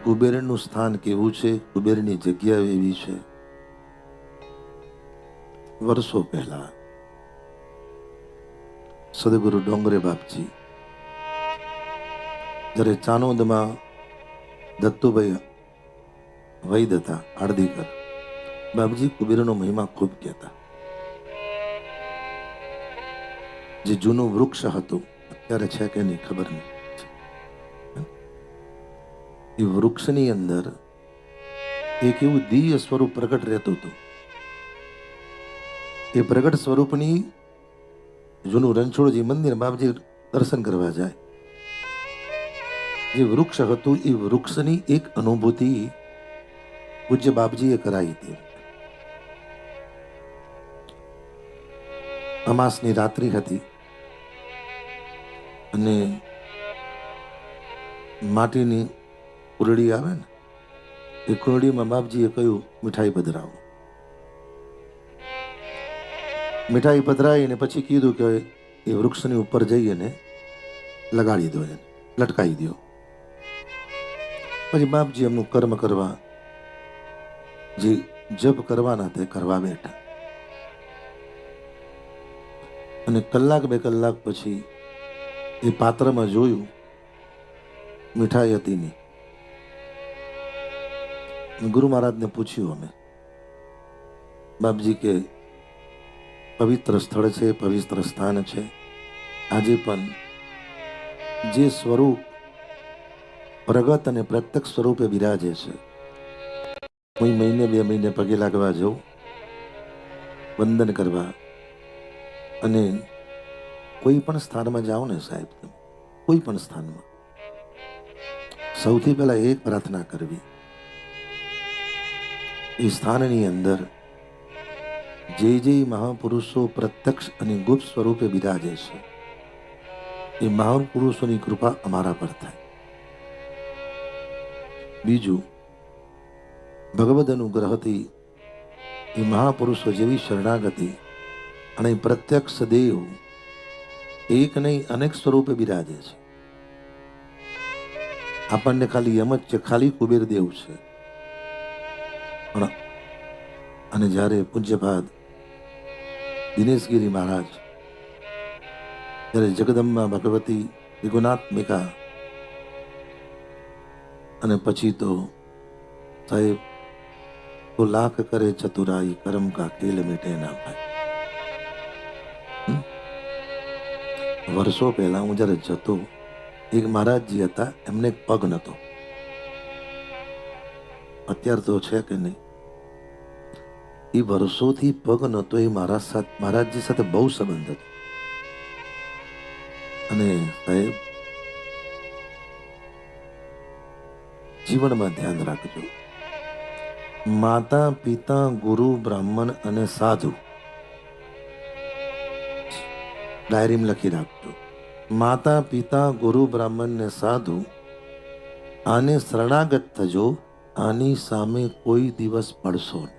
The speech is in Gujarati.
કુબેરનું સ્થાન કેવું છે, કુબેરની જગ્યા એવી છે. વર્ષો પહેલા સદગુરુ ડોંગરે બાપજી જ્યારે ચાનોદમાં દત્તુભાઈ વૈદ હતા આડદીકર, બાપજી કુબેરનો મહિમા ખૂબ કહેતા. જે જૂનું વૃક્ષ હતું, અત્યારે છે કે નહીં ખબર નહીં, એ વૃક્ષની અંદર એક એવું દિવ્ય સ્વરૂપ પ્રગટ રહેતું હતું. એ પ્રગટ સ્વરૂપની જૂનું રણછોડજી મંદિર બાપજી દર્શન કરવા જાય. જે વૃક્ષ હતું એ વૃક્ષની એક અનુભૂતિ પૂજ્ય બાપજીએ કરાવી હતી. અમાસની રાત્રિ હતી અને માટીની કુરડી આવે ને, એ કુરડીમાં બાપજીએ કહ્યું મીઠાઈ પધરાવો. મીઠાઈ પધરાવી ને પછી કીધું કે એ વૃક્ષની ઉપર જઈ અને લગાડી દો, એને લટકાવી દો. પછી બાપજી એમનું કર્મ કરવા, જે જપ કરવાના તે કરવા બેઠા. અને કલાક બે કલાક પછી એ પાત્રમાં જોયું મીઠાઈ હતી નહીં. ગુરુ મહારાજને પૂછ્યું અમે, બાપજી કે પવિત્ર સ્થળ છે, પવિત્ર સ્થાન છે, આજે પણ જે સ્વરૂપ પ્રગટ અને પ્રત્યક્ષ સ્વરૂપે બિરાજે છે, કોઈ મહિને બે મહિને પગે લાગવા જવું, વંદન કરવા, અને કોઈ પણ સ્થાનમાં જાઓ ને સાહેબ, કોઈ પણ સ્થાનમાં સૌથી પહેલા એક પ્રાર્થના કરવી, એ સ્થાનની અંદર જે જે મહાપુરુષો પ્રત્યક્ષ અને ગુપ્ત સ્વરૂપે બિરાજે છે, એ મહાપુરુષોની કૃપા અમારા પર થાય. બીજું, ભગવદ અનુગ્રહથી એ મહાપુરુષો જેવી શરણાગતિ અને પ્રત્યક્ષ દેવ એક નહીં અનેક સ્વરૂપે બિરાજે છે. આપણને ખાલી એમ જ છે ખાલી કુબેર દેવ છે, પણ અને જ્યારે પૂજ્યપાદ દિનેશગીરી મહારાજ જ્યારે જગદંબા ભગવતી ત્રિગુણાત્મિકા, અને પછી તો સાહેબ તો લાખ કરે ચતુરાઈ કર્મ કા ખેલ મીટે ના ભાઈ. વર્ષો પહેલા હું જ્યારે જતો, એક મહારાજજી હતા, એમને એક પગ નહોતો. અત્યારે તો છે કે નહીં, એ વર્ષોથી પગ નહોતો. એ મહારાજજી સાથે બહુ સંબંધ હતો. અને સાહેબ જીવનમાં ધ્યાન રાખજો, માતા પિતા ગુરુ બ્રાહ્મણ અને સાધુ, ડાયરીમાં લખી રાખજો. માતા પિતા ગુરુ બ્રાહ્મણ ને સાધુ, આને શરણાગત થજો, આની સામે કોઈ દિવસ પડશો નહીં.